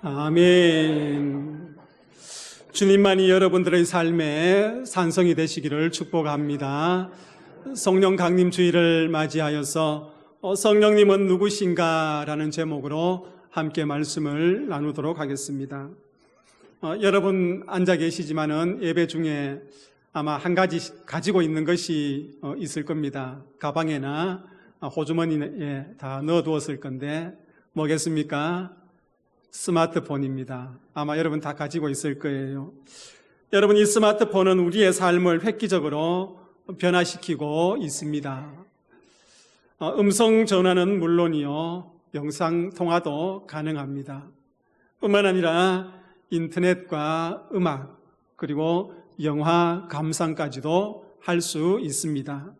아멘. 주님만이 여러분들의 삶에 산성이 되시기를 축복합니다. 성령 강림 주일을 맞이하여서 성령님은 누구신가 라는 제목으로 함께 말씀을 나누도록 하겠습니다. 여러분 앉아 계시지만은 예배 중에 아마 한 가지 가지고 있는 것이 있을 겁니다. 가방에나 호주머니에 다 넣어두었을 건데 뭐겠습니까? 스마트폰입니다. 아마 여러분 다 가지고 있을 거예요. 여러분, 이 스마트폰은 우리의 삶을 획기적으로 변화시키고 있습니다. 음성 전화는 물론이요, 영상 통화도 가능합니다. 뿐만 아니라 인터넷과 음악, 그리고 영화 감상까지도 할 수 있습니다.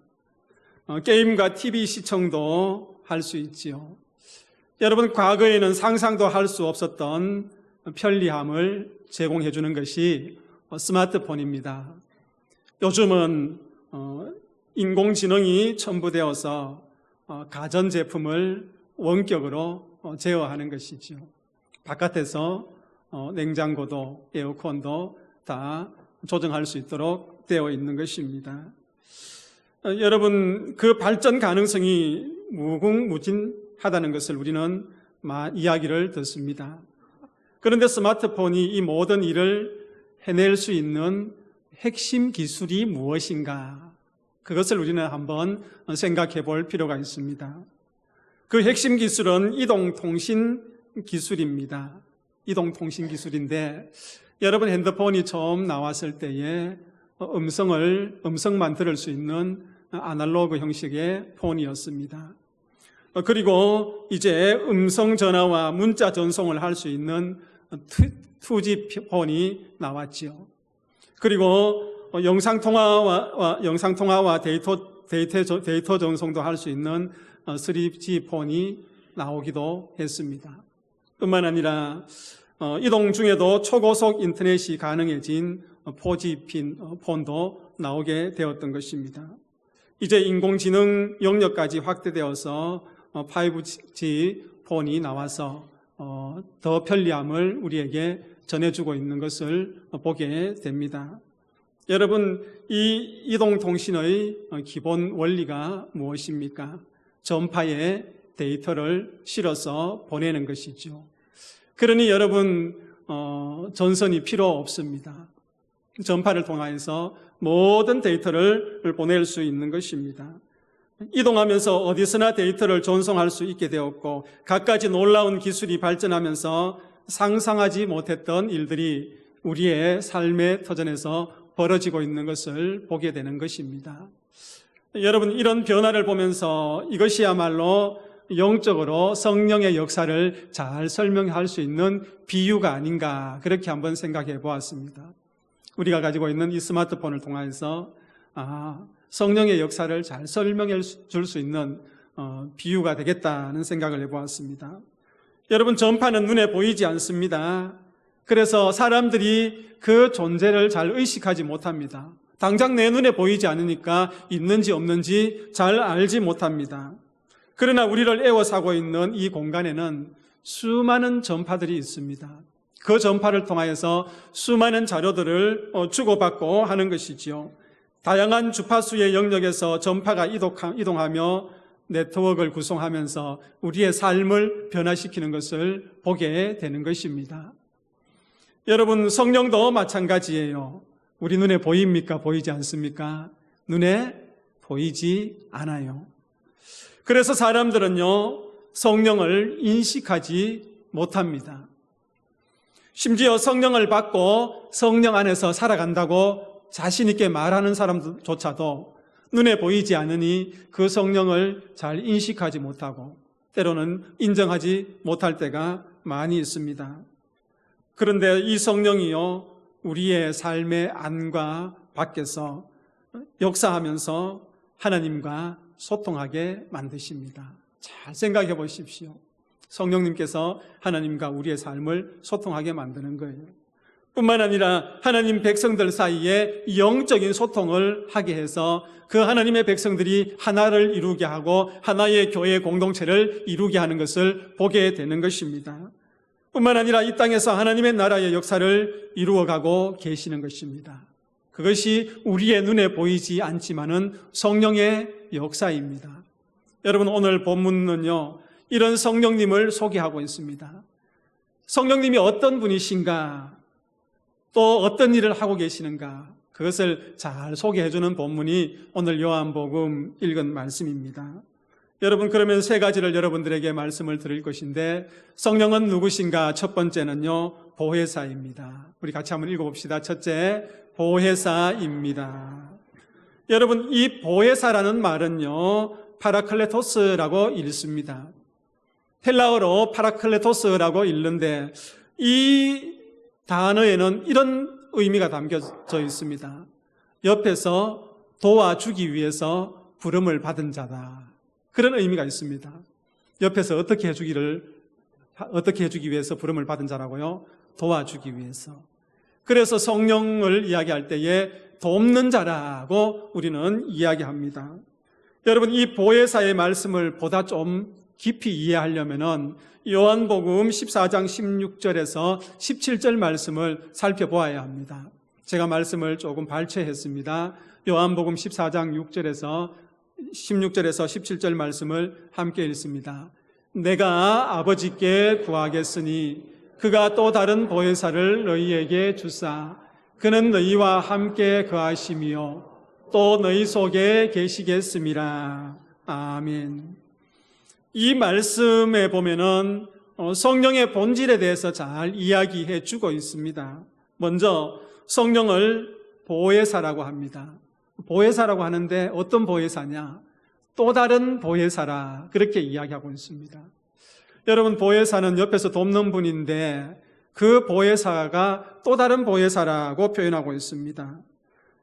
게임과 TV 시청도 할 수 있지요. 여러분, 과거에는 상상도 할 수 없었던 편리함을 제공해 주는 것이 스마트폰입니다. 요즘은 인공지능이 첨부되어서 가전제품을 원격으로 제어하는 것이죠. 바깥에서 냉장고도 에어컨도 다 조정할 수 있도록 되어 있는 것입니다. 여러분, 그 발전 가능성이 무궁무진하다는 것을 우리는 이야기를 듣습니다. 그런데 스마트폰이 이 모든 일을 해낼 수 있는 핵심 기술이 무엇인가? 그것을 우리는 한번 생각해 볼 필요가 있습니다. 그 핵심 기술은 이동통신 기술입니다. 이동통신 기술인데, 여러분 핸드폰이 처음 나왔을 때에 음성만 들을 수 있는 아날로그 형식의 폰이었습니다. 그리고 이제 음성 전화와 문자 전송을 할 수 있는 2G 폰이 나왔죠. 그리고 영상 통화와 데이터 전송도 할 수 있는 3G 폰이 나오기도 했습니다. 뿐만 아니라 이동 중에도 초고속 인터넷이 가능해진 4G 폰도 나오게 되었던 것입니다. 이제 인공지능 영역까지 확대되어서 5G 폰이 나와서 더 편리함을 우리에게 전해주고 있는 것을 보게 됩니다. 여러분, 이 이동통신의 기본 원리가 무엇입니까? 전파에 데이터를 실어서 보내는 것이죠. 그러니 여러분, 전선이 필요 없습니다. 전파를 통해서 모든 데이터를 보낼 수 있는 것입니다. 이동하면서 어디서나 데이터를 전송할 수 있게 되었고, 갖가지 놀라운 기술이 발전하면서 상상하지 못했던 일들이 우리의 삶의 터전에서 벌어지고 있는 것을 보게 되는 것입니다. 여러분, 이런 변화를 보면서 이것이야말로 영적으로 성령의 역사를 잘 설명할 수 있는 비유가 아닌가, 그렇게 한번 생각해 보았습니다. 우리가 가지고 있는 이 스마트폰을 통해서 성령의 역사를 잘 설명해 줄 수 있는 비유가 되겠다는 생각을 해보았습니다. 여러분, 전파는 눈에 보이지 않습니다. 그래서 사람들이 그 존재를 잘 의식하지 못합니다. 당장 내 눈에 보이지 않으니까 있는지 없는지 잘 알지 못합니다. 그러나 우리를 에워싸고 있는 이 공간에는 수많은 전파들이 있습니다. 그 전파를 통하여서 수많은 자료들을 주고받고 하는 것이지요. 다양한 주파수의 영역에서 전파가 이동하며 네트워크를 구성하면서 우리의 삶을 변화시키는 것을 보게 되는 것입니다. 여러분, 성령도 마찬가지예요. 우리 눈에 보입니까? 보이지 않습니까? 눈에 보이지 않아요. 그래서 사람들은요, 성령을 인식하지 못합니다. 심지어 성령을 받고 성령 안에서 살아간다고 자신 있게 말하는 사람조차도 눈에 보이지 않으니 그 성령을 잘 인식하지 못하고 때로는 인정하지 못할 때가 많이 있습니다. 그런데 이 성령이요, 우리의 삶의 안과 밖에서 역사하면서 하나님과 소통하게 만드십니다. 잘 생각해 보십시오. 성령님께서 하나님과 우리의 삶을 소통하게 만드는 거예요. 뿐만 아니라 하나님 백성들 사이에 영적인 소통을 하게 해서 그 하나님의 백성들이 하나를 이루게 하고 하나의 교회 공동체를 이루게 하는 것을 보게 되는 것입니다. 뿐만 아니라 이 땅에서 하나님의 나라의 역사를 이루어가고 계시는 것입니다. 그것이 우리의 눈에 보이지 않지만은 성령의 역사입니다. 여러분, 오늘 본문은요, 이런 성령님을 소개하고 있습니다. 성령님이 어떤 분이신가, 또 어떤 일을 하고 계시는가, 그것을 잘 소개해주는 본문이 오늘 요한복음 읽은 말씀입니다. 여러분, 그러면 세 가지를 여러분들에게 말씀을 드릴 것인데, 성령은 누구신가? 첫 번째는요, 보혜사입니다. 우리 같이 한번 읽어봅시다. 첫째, 보혜사입니다. 여러분, 이 보혜사라는 말은요, 파라클레토스라고 읽습니다. 헬라어로 파라클레토스라고 읽는데, 이 단어에는 이런 의미가 담겨져 있습니다. 옆에서 도와주기 위해서 부름을 받은 자다. 그런 의미가 있습니다. 옆에서 어떻게 해주기 위해서 부름을 받은 자라고요? 도와주기 위해서. 그래서 성령을 이야기할 때에 돕는 자라고 우리는 이야기합니다. 여러분, 이 보혜사의 말씀을 보다 좀 깊이 이해하려면은 요한복음 14장 16절에서 17절 말씀을 살펴보아야 합니다. 제가 말씀을 조금 발췌했습니다. 요한복음 14장 6절에서 16절에서 17절 말씀을 함께 읽습니다. 내가 아버지께 구하겠으니 그가 또 다른 보혜사를 너희에게 주사 그는 너희와 함께 거하시며 또 너희 속에 계시겠음이라. 아멘. 이 말씀에 보면은 성령의 본질에 대해서 잘 이야기해 주고 있습니다. 먼저 성령을 보혜사라고 합니다. 보혜사라고 하는데 어떤 보혜사냐? 또 다른 보혜사라, 그렇게 이야기하고 있습니다. 여러분, 보혜사는 옆에서 돕는 분인데 그 보혜사가 또 다른 보혜사라고 표현하고 있습니다.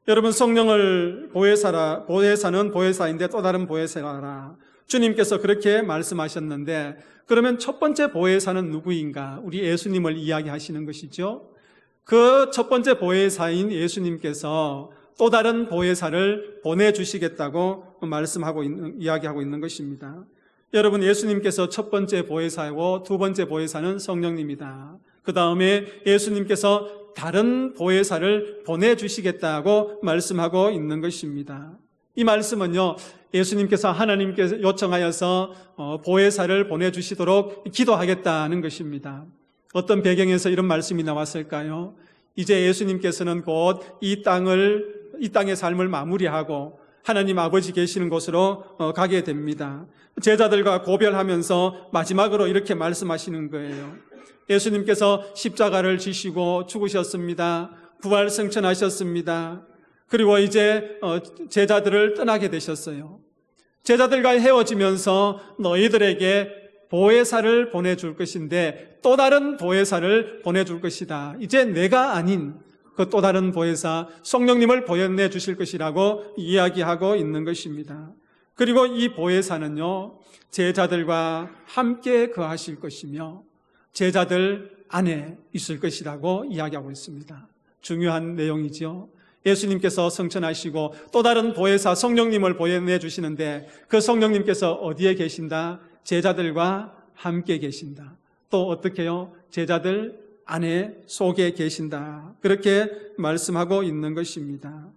여러분, 성령을 보혜사는 보혜사인데 또 다른 보혜사라, 주님께서 그렇게 말씀하셨는데, 그러면 첫 번째 보혜사는 누구인가? 우리 예수님을 이야기하시는 것이죠. 그 첫 번째 보혜사인 예수님께서 또 다른 보혜사를 보내주시겠다고 이야기하고 있는 것입니다. 여러분, 예수님께서 첫 번째 보혜사이고 두 번째 보혜사는 성령님이다. 그 다음에 예수님께서 다른 보혜사를 보내주시겠다고 말씀하고 있는 것입니다. 이 말씀은요, 예수님께서 하나님께서 요청하여서 보혜사를 보내주시도록 기도하겠다는 것입니다. 어떤 배경에서 이런 말씀이 나왔을까요? 이제 예수님께서는 곧 이 땅의 삶을 마무리하고 하나님 아버지 계시는 곳으로 가게 됩니다. 제자들과 고별하면서 마지막으로 이렇게 말씀하시는 거예요. 예수님께서 십자가를 지시고 죽으셨습니다. 부활 승천하셨습니다. 그리고 이제 제자들을 떠나게 되셨어요. 제자들과 헤어지면서 너희들에게 보혜사를 보내줄 것인데 또 다른 보혜사를 보내줄 것이다. 이제 내가 아닌 그 또 다른 보혜사 성령님을 보내주실 것이라고 이야기하고 있는 것입니다. 그리고 이 보혜사는요, 제자들과 함께 거하실 것이며 제자들 안에 있을 것이라고 이야기하고 있습니다. 중요한 내용이죠. 예수님께서 승천하시고 또 다른 보혜사 성령님을 보내주시는데 그 성령님께서 어디에 계신다? 제자들과 함께 계신다. 또 어떻게 해요? 제자들 안에 속에 계신다. 그렇게 말씀하고 있는 것입니다.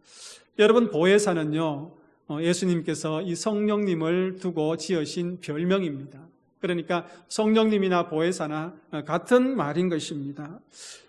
여러분, 보혜사는요, 예수님께서 이 성령님을 두고 지으신 별명입니다. 그러니까 성령님이나 보혜사나 같은 말인 것입니다.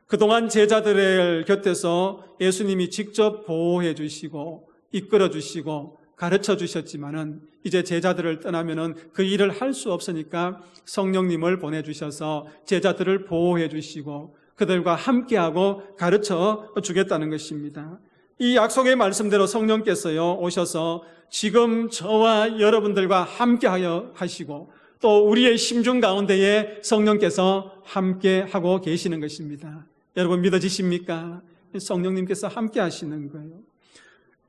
그동안 제자들의 곁에서 예수님이 직접 보호해 주시고 이끌어 주시고 가르쳐 주셨지만은 이제 제자들을 떠나면은 그 일을 할 수 없으니까 성령님을 보내주셔서 제자들을 보호해 주시고 그들과 함께하고 가르쳐 주겠다는 것입니다. 이 약속의 말씀대로 성령께서요 오셔서 지금 저와 여러분들과 함께하여 하시고 또 우리의 심중 가운데에 성령께서 함께하고 계시는 것입니다. 여러분 믿어지십니까? 성령님께서 함께 하시는 거예요.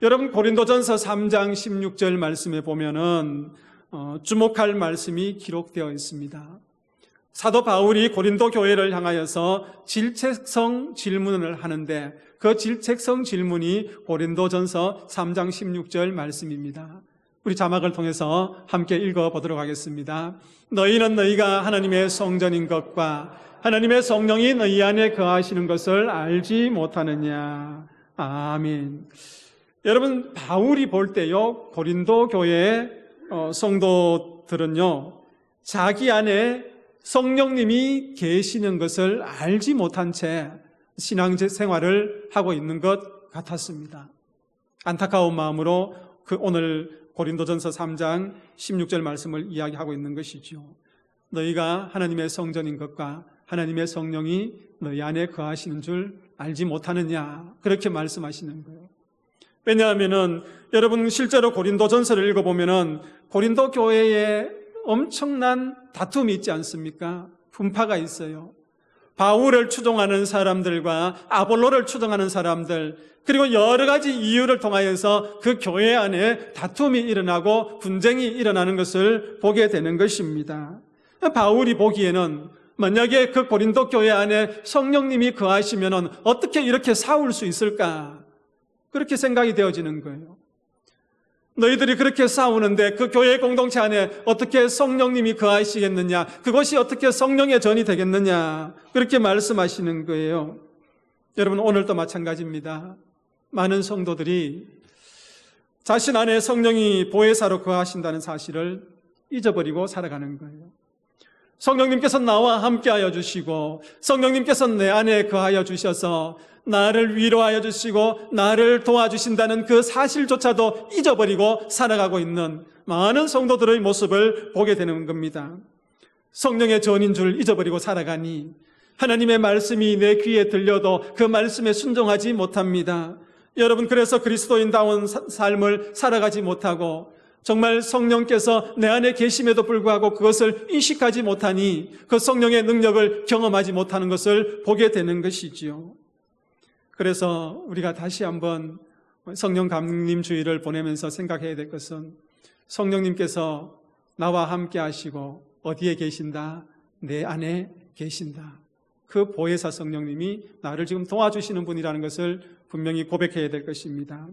여러분 고린도전서 3장 16절 말씀에 보면은 주목할 말씀이 기록되어 있습니다. 사도 바울이 고린도 교회를 향하여서 질책성 질문을 하는데 그 질책성 질문이 고린도전서 3장 16절 말씀입니다. 우리 자막을 통해서 함께 읽어보도록 하겠습니다. 너희는 너희가 하나님의 성전인 것과 하나님의 성령이 너희 안에 거하시는 것을 알지 못하느냐. 아멘. 여러분, 바울이 볼 때요, 고린도 교회의 성도들은요, 자기 안에 성령님이 계시는 것을 알지 못한 채 신앙생활을 하고 있는 것 같았습니다. 안타까운 마음으로 오늘 고린도전서 3장 16절 말씀을 이야기하고 있는 것이죠. 너희가 하나님의 성전인 것과 하나님의 성령이 너희 안에 거하시는 줄 알지 못하느냐, 그렇게 말씀하시는 거예요. 왜냐하면은 여러분, 실제로 고린도전서를 읽어보면은 고린도 교회에 엄청난 다툼이 있지 않습니까? 분파가 있어요. 바울을 추종하는 사람들과 아볼로를 추종하는 사람들, 그리고 여러 가지 이유를 통하여서 그 교회 안에 다툼이 일어나고 분쟁이 일어나는 것을 보게 되는 것입니다. 바울이 보기에는 만약에 그 고린도 교회 안에 성령님이 거하시면 어떻게 이렇게 싸울 수 있을까? 그렇게 생각이 되어지는 거예요. 너희들이 그렇게 싸우는데 그 교회 공동체 안에 어떻게 성령님이 거하시겠느냐? 그것이 어떻게 성령의 전이 되겠느냐? 그렇게 말씀하시는 거예요. 여러분, 오늘도 마찬가지입니다. 많은 성도들이 자신 안에 성령이 보혜사로 거하신다는 사실을 잊어버리고 살아가는 거예요. 성령님께서 나와 함께하여 주시고 성령님께서 내 안에 거하여 주셔서 나를 위로하여 주시고 나를 도와주신다는 그 사실조차도 잊어버리고 살아가고 있는 많은 성도들의 모습을 보게 되는 겁니다. 성령의 전인 줄 잊어버리고 살아가니 하나님의 말씀이 내 귀에 들려도 그 말씀에 순종하지 못합니다. 여러분, 그래서 그리스도인다운 삶을 살아가지 못하고 정말 성령께서 내 안에 계심에도 불구하고 그것을 인식하지 못하니 그 성령의 능력을 경험하지 못하는 것을 보게 되는 것이지요. 그래서 우리가 다시 한번 성령 감림 주의를 보내면서 생각해야 될 것은 성령님께서 나와 함께 하시고 어디에 계신다? 내 안에 계신다. 그 보혜사 성령님이 나를 지금 도와주시는 분이라는 것을 분명히 고백해야 될 것입니다.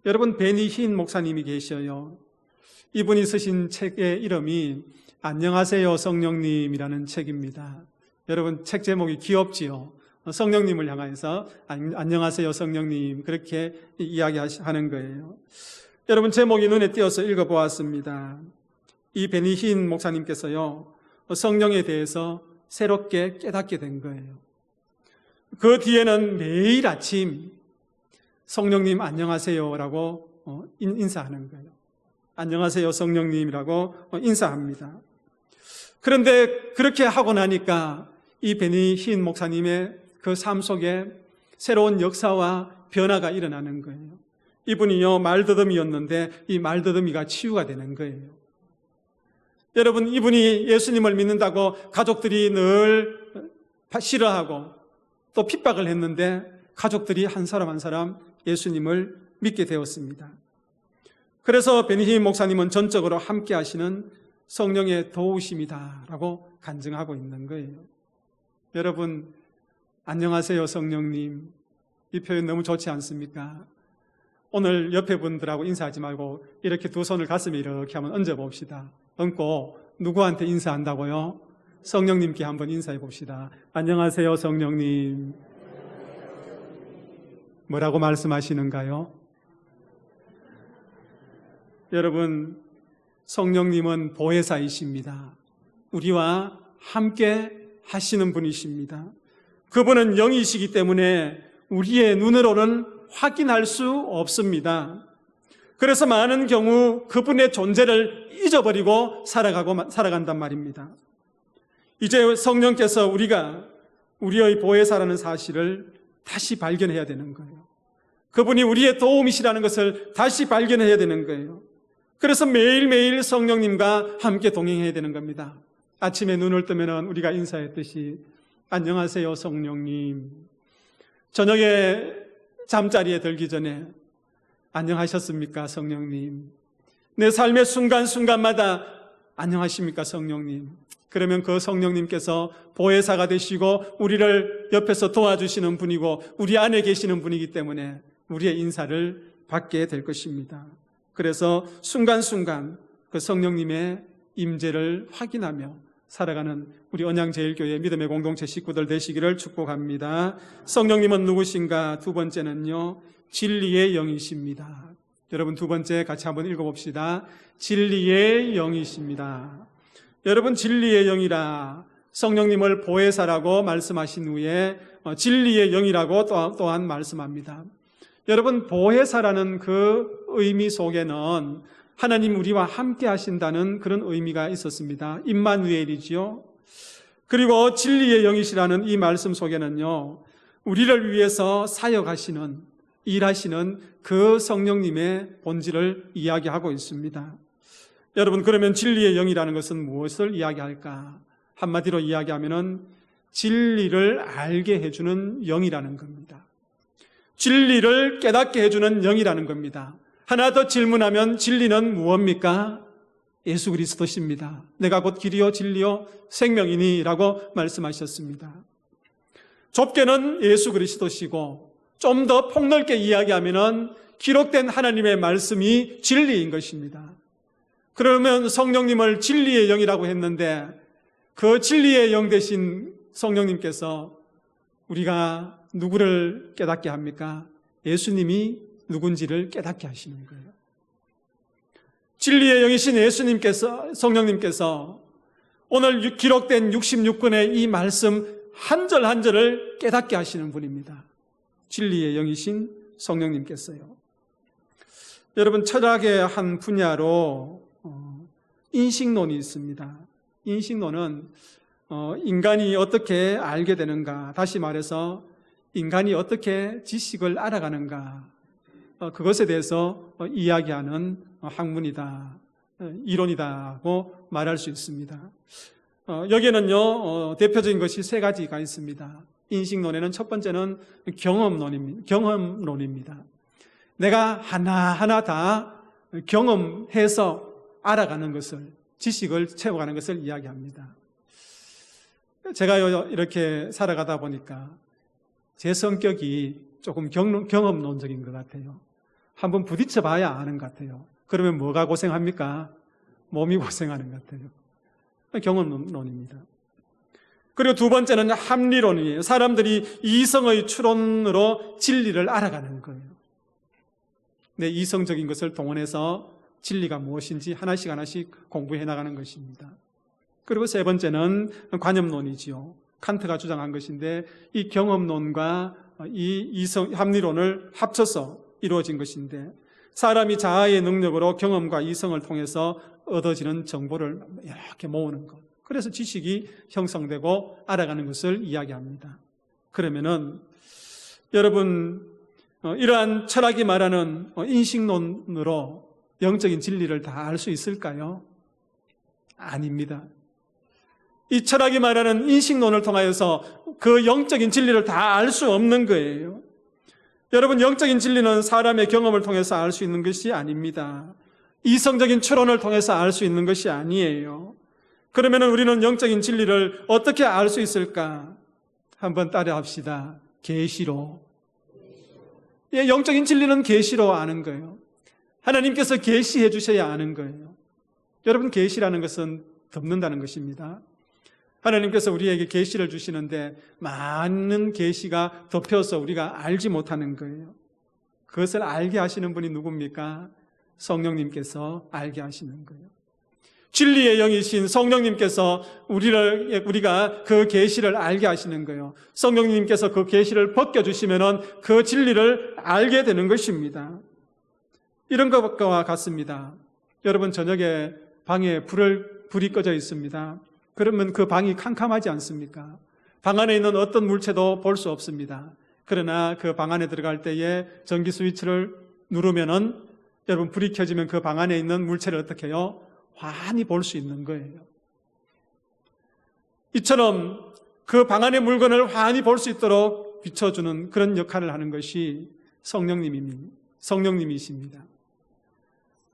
여러분, 베니 흰 목사님이 계셔요. 이분이 쓰신 책의 이름이 안녕하세요 성령님이라는 책입니다. 여러분, 책 제목이 귀엽지요? 성령님을 향해서 안녕하세요 성령님, 그렇게 이야기하는 거예요. 여러분, 제목이 눈에 띄어서 읽어보았습니다. 이 베니 흰 목사님께서요, 성령에 대해서 새롭게 깨닫게 된 거예요. 그 뒤에는 매일 아침 성령님 안녕하세요라고 인사하는 거예요. 안녕하세요 성령님이라고 인사합니다. 그런데 그렇게 하고 나니까 이 베니 흰 목사님의 그 삶 속에 새로운 역사와 변화가 일어나는 거예요. 이분이요, 말더듬이었는데 이 말더듬이가 치유가 되는 거예요. 여러분, 이분이 예수님을 믿는다고 가족들이 늘 싫어하고 또 핍박을 했는데 가족들이 한 사람 한 사람 예수님을 믿게 되었습니다. 그래서 베니 흰 목사님은 전적으로 함께 하시는 성령의 도우심이다라고 간증하고 있는 거예요. 여러분, 안녕하세요 성령님, 이 표현 너무 좋지 않습니까? 오늘 옆에 분들하고 인사하지 말고 이렇게 두 손을 가슴에 이렇게 한번 얹어봅시다. 얹고 누구한테 인사한다고요? 성령님께 한번 인사해 봅시다. 안녕하세요 성령님. 뭐라고 말씀하시는가요? 여러분, 성령님은 보혜사이십니다. 우리와 함께 하시는 분이십니다. 그분은 영이시기 때문에 우리의 눈으로는 확인할 수 없습니다. 그래서 많은 경우 그분의 존재를 잊어버리고 살아간단 말입니다. 이제 성령께서 우리가 우리의 보혜사라는 사실을 다시 발견해야 되는 거예요. 그분이 우리의 도움이시라는 것을 다시 발견해야 되는 거예요. 그래서 매일매일 성령님과 함께 동행해야 되는 겁니다. 아침에 눈을 뜨면 우리가 인사했듯이 안녕하세요 성령님. 저녁에 잠자리에 들기 전에 안녕하셨습니까 성령님. 내 삶의 순간순간마다 안녕하십니까 성령님. 그러면 그 성령님께서 보혜사가 되시고 우리를 옆에서 도와주시는 분이고 우리 안에 계시는 분이기 때문에 우리의 인사를 받게 될 것입니다. 그래서 순간순간 그 성령님의 임재를 확인하며 살아가는 우리 언양제일교회 믿음의 공동체 식구들 되시기를 축복합니다. 성령님은 누구신가? 두 번째는요, 진리의 영이십니다. 여러분, 두 번째 같이 한번 읽어봅시다. 진리의 영이십니다. 여러분, 진리의 영이라 성령님을 보혜사라고 말씀하신 후에 진리의 영이라고 또한 말씀합니다. 여러분, 보혜사라는 그 의미 속에는 하나님 우리와 함께 하신다는 그런 의미가 있었습니다. 임마누엘이지요. 그리고 진리의 영이시라는 이 말씀 속에는요, 우리를 위해서 사역하시는, 일하시는 그 성령님의 본질을 이야기하고 있습니다. 여러분, 그러면 진리의 영이라는 것은 무엇을 이야기할까? 한마디로 이야기하면은 진리를 알게 해주는 영이라는 겁니다. 진리를 깨닫게 해주는 영이라는 겁니다. 하나 더 질문하면 진리는 무엇입니까? 예수 그리스도십니다. 내가 곧 길이요 진리요 생명이니 라고 말씀하셨습니다. 좁게는 예수 그리스도시고 좀 더 폭넓게 이야기하면 기록된 하나님의 말씀이 진리인 것입니다. 그러면 성령님을 진리의 영이라고 했는데 그 진리의 영 되신 성령님께서 우리가 누구를 깨닫게 합니까? 예수님이 누군지를 깨닫게 하시는 거예요. 진리의 영이신 예수님께서, 성령님께서 오늘 기록된 66권의 이 말씀 한 절 한 절을 깨닫게 하시는 분입니다. 진리의 영이신 성령님께서요. 여러분, 철학의 한 분야로 인식론이 있습니다. 인식론은 인간이 어떻게 알게 되는가, 다시 말해서 인간이 어떻게 지식을 알아가는가, 그것에 대해서 이야기하는 학문이다, 이론이다고 말할 수 있습니다. 여기에는요, 대표적인 것이 세 가지가 있습니다. 인식론에는 첫 번째는 경험론입니다. 내가 하나하나 다 경험해서 알아가는 것을, 지식을 채워가는 것을 이야기합니다. 제가 이렇게 살아가다 보니까 제 성격이 조금 경험론적인 것 같아요. 한번 부딪혀 봐야 아는 것 같아요. 그러면 뭐가 고생합니까? 몸이 고생하는 것 같아요. 경험론입니다. 그리고 두 번째는 합리론이에요. 사람들이 이성의 추론으로 진리를 알아가는 거예요. 내 이성적인 것을 동원해서 진리가 무엇인지 하나씩 하나씩 공부해 나가는 것입니다. 그리고 세 번째는 관념론이지요. 칸트가 주장한 것인데 이 경험론과 이 이성 합리론을 합쳐서 이루어진 것인데 사람이 자아의 능력으로 경험과 이성을 통해서 얻어지는 정보를 이렇게 모으는 것. 그래서 지식이 형성되고 알아가는 것을 이야기합니다. 그러면은 여러분, 이러한 철학이 말하는 인식론으로 영적인 진리를 다 알 수 있을까요? 아닙니다. 이 철학이 말하는 인식론을 통하여서 그 영적인 진리를 다 알 수 없는 거예요. 여러분, 영적인 진리는 사람의 경험을 통해서 알 수 있는 것이 아닙니다. 이성적인 추론을 통해서 알 수 있는 것이 아니에요. 그러면 우리는 영적인 진리를 어떻게 알 수 있을까? 한번 따라합시다. 계시로. 예, 영적인 진리는 계시로 아는 거예요. 하나님께서 계시해 주셔야 아는 거예요. 여러분, 계시라는 것은 덮는다는 것입니다. 하나님께서 우리에게 계시를 주시는데 많은 계시가 덮여서 우리가 알지 못하는 거예요. 그것을 알게 하시는 분이 누굽니까? 성령님께서 알게 하시는 거예요. 진리의 영이신 성령님께서 우리가 그 계시를 알게 하시는 거예요. 성령님께서 그 계시를 벗겨주시면은 그 진리를 알게 되는 것입니다. 이런 것과 같습니다. 여러분, 저녁에 방에 불이 꺼져 있습니다. 그러면 그 방이 캄캄하지 않습니까? 방 안에 있는 어떤 물체도 볼 수 없습니다. 그러나 그 방 안에 들어갈 때에 전기 스위치를 누르면은 여러분, 불이 켜지면 그 방 안에 있는 물체를 어떻게 해요? 환히 볼 수 있는 거예요. 이처럼 그 방 안의 물건을 환히 볼 수 있도록 비춰주는 그런 역할을 하는 것이 성령님이십니다.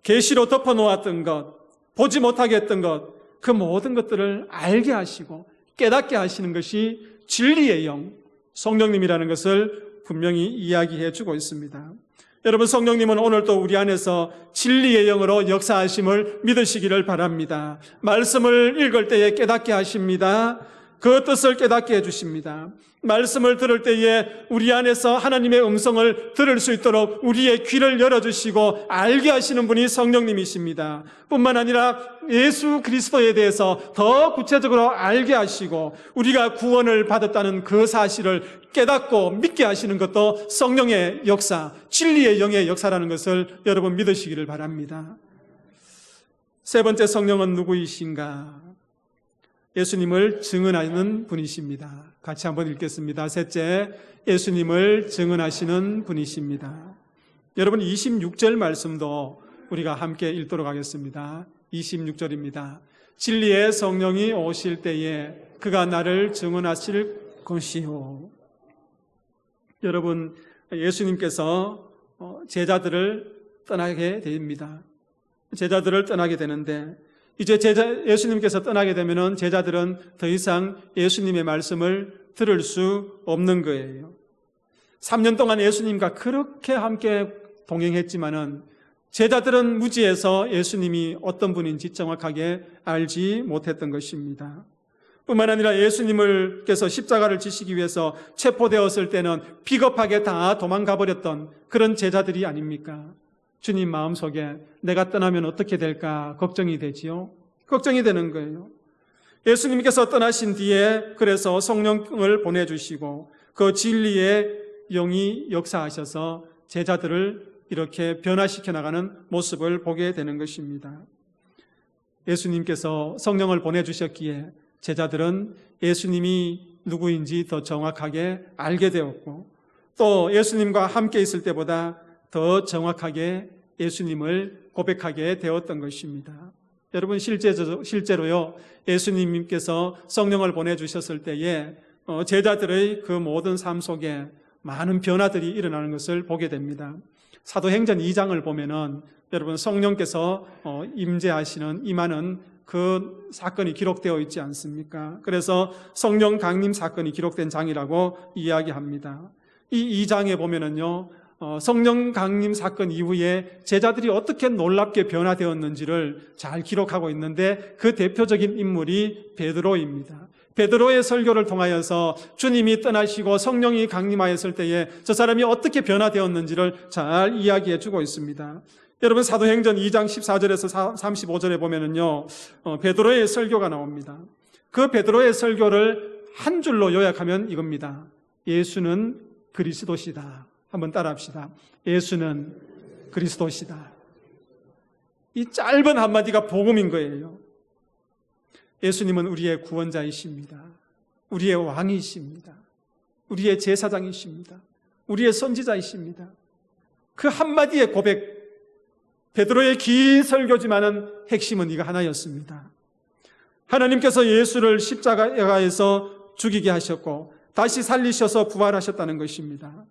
계시로 덮어놓았던 것, 보지 못하게 했던 것, 그 모든 것들을 알게 하시고 깨닫게 하시는 것이 진리의 영, 성령님이라는 것을 분명히 이야기해 주고 있습니다. 여러분, 성령님은 오늘도 우리 안에서 진리의 영으로 역사하심을 믿으시기를 바랍니다. 말씀을 읽을 때에 깨닫게 하십니다. 그 뜻을 깨닫게 해주십니다. 말씀을 들을 때에 우리 안에서 하나님의 음성을 들을 수 있도록 우리의 귀를 열어주시고 알게 하시는 분이 성령님이십니다. 뿐만 아니라 예수 그리스도에 대해서 더 구체적으로 알게 하시고 우리가 구원을 받았다는 그 사실을 깨닫고 믿게 하시는 것도 성령의 역사, 진리의 영의 역사라는 것을 여러분 믿으시기를 바랍니다. 세 번째, 성령은 누구이신가? 예수님을 증언하는 분이십니다. 같이 한번 읽겠습니다. 셋째, 예수님을 증언하시는 분이십니다. 여러분, 26절 말씀도 우리가 함께 읽도록 하겠습니다. 26절입니다. 진리의 성령이 오실 때에 그가 나를 증언하실 것이요. 여러분, 예수님께서 제자들을 떠나게 됩니다. 제자들을 떠나게 되는데 이제 예수님께서 떠나게 되면은 제자들은 더 이상 예수님의 말씀을 들을 수 없는 거예요. 3년 동안 예수님과 그렇게 함께 동행했지만은 제자들은 무지해서 예수님이 어떤 분인지 정확하게 알지 못했던 것입니다. 뿐만 아니라 예수님께서 십자가를 지시기 위해서 체포되었을 때는 비겁하게 다 도망가 버렸던 그런 제자들이 아닙니까? 주님 마음속에 내가 떠나면 어떻게 될까 걱정이 되지요. 걱정이 되는 거예요. 예수님께서 떠나신 뒤에 그래서 성령을 보내주시고 그 진리의 영이 역사하셔서 제자들을 이렇게 변화시켜 나가는 모습을 보게 되는 것입니다. 예수님께서 성령을 보내주셨기에 제자들은 예수님이 누구인지 더 정확하게 알게 되었고 또 예수님과 함께 있을 때보다 더 정확하게 예수님을 고백하게 되었던 것입니다. 여러분, 실제로요, 예수님께서 성령을 보내주셨을 때에 제자들의 그 모든 삶 속에 많은 변화들이 일어나는 것을 보게 됩니다. 사도행전 2장을 보면은 여러분, 성령께서 임하는 그 사건이 기록되어 있지 않습니까? 그래서 성령 강림 사건이 기록된 장이라고 이야기합니다. 이 2장에 보면은요, 성령 강림 사건 이후에 제자들이 어떻게 놀랍게 변화되었는지를 잘 기록하고 있는데 그 대표적인 인물이 베드로입니다. 베드로의 설교를 통하여서 주님이 떠나시고 성령이 강림하였을 때에 저 사람이 어떻게 변화되었는지를 잘 이야기해 주고 있습니다. 여러분, 사도행전 2장 14절에서 35절에 보면은요, 베드로의 설교가 나옵니다. 그 베드로의 설교를 한 줄로 요약하면 이겁니다. 예수는 그리스도시다. 한번 따라합시다. 예수는 그리스도시다. 이 짧은 한마디가 복음인 거예요. 예수님은 우리의 구원자이십니다. 우리의 왕이십니다. 우리의 제사장이십니다. 우리의 선지자이십니다. 그 한마디의 고백, 베드로의 긴 설교지만은 핵심은 이거 하나였습니다. 하나님께서 예수를 십자가에서 죽이게 하셨고 다시 살리셔서 부활하셨다는 것입니다.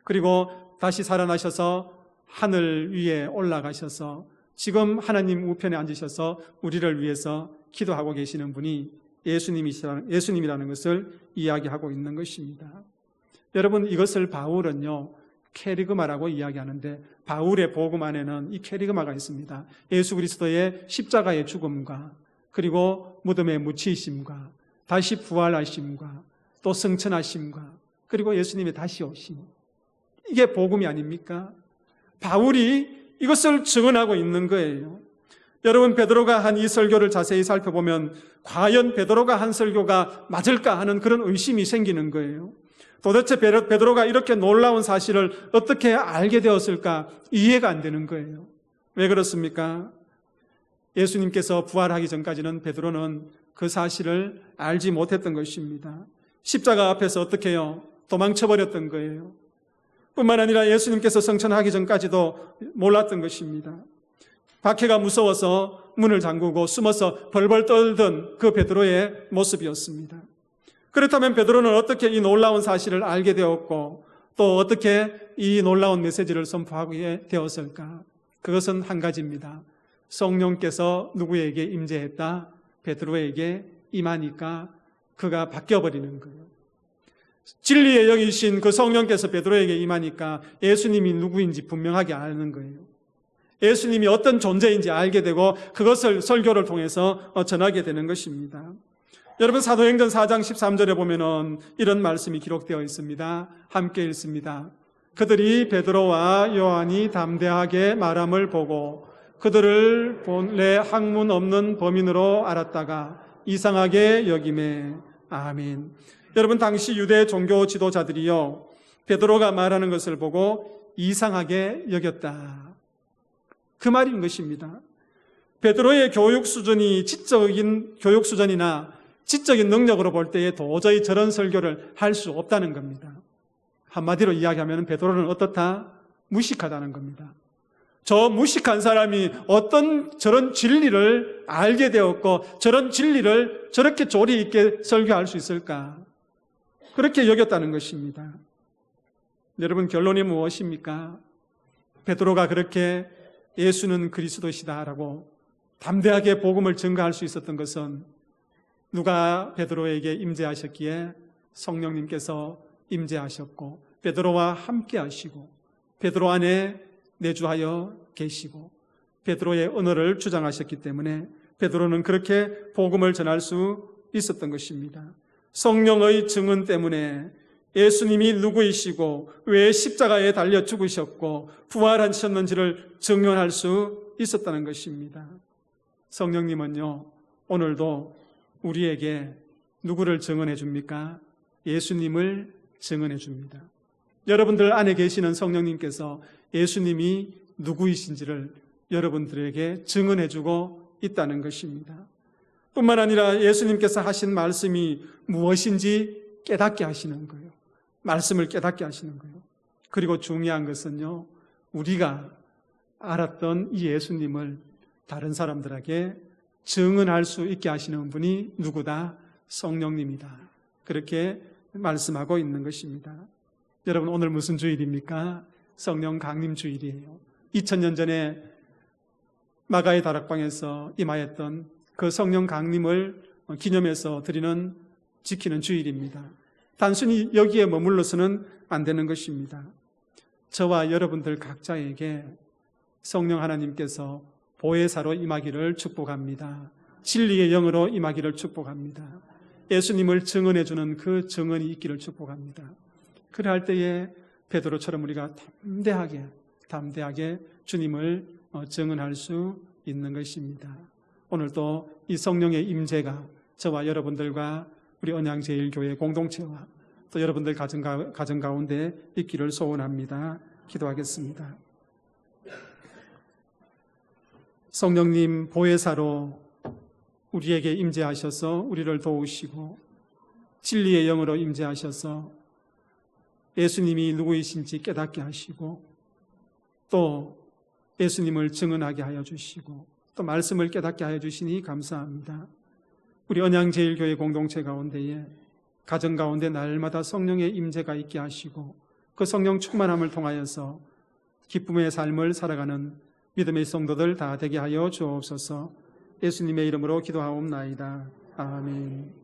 그리고 다시 살아나셔서 하늘 위에 올라가셔서 지금 하나님 우편에 앉으셔서 우리를 위해서 기도하고 계시는 분이 예수님이라는 것을 이야기하고 있는 것입니다. 여러분, 이것을 바울은요, 케리그마라고 이야기하는데 바울의 복음 안에는 이 케리그마가 있습니다. 예수 그리스도의 십자가의 죽음과 그리고 무덤의 묻히심과 다시 부활하심과 또 승천하심과 그리고 예수님의 다시 오심, 이게 복음이 아닙니까? 바울이 이것을 증언하고 있는 거예요. 여러분, 베드로가 한 이 설교를 자세히 살펴보면 과연 베드로가 한 설교가 맞을까 하는 그런 의심이 생기는 거예요. 도대체 베드로가 이렇게 놀라운 사실을 어떻게 알게 되었을까 이해가 안 되는 거예요. 왜 그렇습니까? 예수님께서 부활하기 전까지는 베드로는 그 사실을 알지 못했던 것입니다. 십자가 앞에서 어떻게 해요? 도망쳐버렸던 거예요. 뿐만 아니라 예수님께서 승천하기 전까지도 몰랐던 것입니다. 박해가 무서워서 문을 잠그고 숨어서 벌벌 떨던 그 베드로의 모습이었습니다. 그렇다면 베드로는 어떻게 이 놀라운 사실을 알게 되었고 또 어떻게 이 놀라운 메시지를 선포하게 되었을까? 그것은 한 가지입니다. 성령께서 누구에게 임재했다? 베드로에게 임하니까 그가 바뀌어버리는 거예요. 진리의 영이신 그 성령께서 베드로에게 임하니까 예수님이 누구인지 분명하게 아는 거예요. 예수님이 어떤 존재인지 알게 되고 그것을 설교를 통해서 전하게 되는 것입니다. 여러분, 사도행전 4장 13절에 보면은 이런 말씀이 기록되어 있습니다. 함께 읽습니다. 그들이 베드로와 요한이 담대하게 말함을 보고 그들을 본래 학문 없는 범인으로 알았다가 이상하게 여김에. 아멘. 여러분, 당시 유대 종교 지도자들이요, 베드로가 말하는 것을 보고 이상하게 여겼다. 그 말인 것입니다. 베드로의 교육 수준이 지적인 교육 수준이나 지적인 능력으로 볼 때에 도저히 저런 설교를 할 수 없다는 겁니다. 한마디로 이야기하면 베드로는 어떻다? 무식하다는 겁니다. 저 무식한 사람이 어떤 저런 진리를 알게 되었고 저런 진리를 저렇게 조리 있게 설교할 수 있을까? 그렇게 여겼다는 것입니다. 여러분, 결론이 무엇입니까? 베드로가 그렇게 예수는 그리스도시다라고 담대하게 복음을 증거할 수 있었던 것은 누가 베드로에게 임재하셨기에? 성령님께서 임재하셨고 베드로와 함께 하시고 베드로 안에 내주하여 계시고 베드로의 언어를 주장하셨기 때문에 베드로는 그렇게 복음을 전할 수 있었던 것입니다. 성령의 증언 때문에 예수님이 누구이시고 왜 십자가에 달려 죽으셨고 부활하셨는지를 증언할 수 있었다는 것입니다. 성령님은요, 오늘도 우리에게 누구를 증언해 줍니까? 예수님을 증언해 줍니다. 여러분들 안에 계시는 성령님께서 예수님이 누구이신지를 여러분들에게 증언해 주고 있다는 것입니다. 뿐만 아니라 예수님께서 하신 말씀이 무엇인지 깨닫게 하시는 거예요. 말씀을 깨닫게 하시는 거예요. 그리고 중요한 것은요, 우리가 알았던 이 예수님을 다른 사람들에게 증언할 수 있게 하시는 분이 누구다? 성령님이다. 그렇게 말씀하고 있는 것입니다. 여러분, 오늘 무슨 주일입니까? 성령 강림 주일이에요. 2000년 전에 마가의 다락방에서 임하였던 그 성령 강림을 기념해서 드리는, 지키는 주일입니다. 단순히 여기에 머물러서는 안 되는 것입니다. 저와 여러분들 각자에게 성령 하나님께서 보혜사로 임하기를 축복합니다. 진리의 영으로 임하기를 축복합니다. 예수님을 증언해주는 그 증언이 있기를 축복합니다. 그래 할 때에 베드로처럼 우리가 담대하게 주님을 증언할 수 있는 것입니다. 오늘도 이 성령의 임재가 저와 여러분들과 우리 언양제일교회 공동체와 또 여러분들 가정 가운데 있기를 소원합니다. 기도하겠습니다. 성령님 보혜사로 우리에게 임재하셔서 우리를 도우시고 진리의 영으로 임재하셔서 예수님이 누구이신지 깨닫게 하시고 또 예수님을 증언하게 하여 주시고 또 말씀을 깨닫게 하여 주시니 감사합니다. 우리 언양제일교회 공동체 가운데에 가정 가운데 날마다 성령의 임재가 있게 하시고 그 성령 충만함을 통하여서 기쁨의 삶을 살아가는 믿음의 성도들 다 되게 하여 주옵소서. 예수님의 이름으로 기도하옵나이다. 아멘.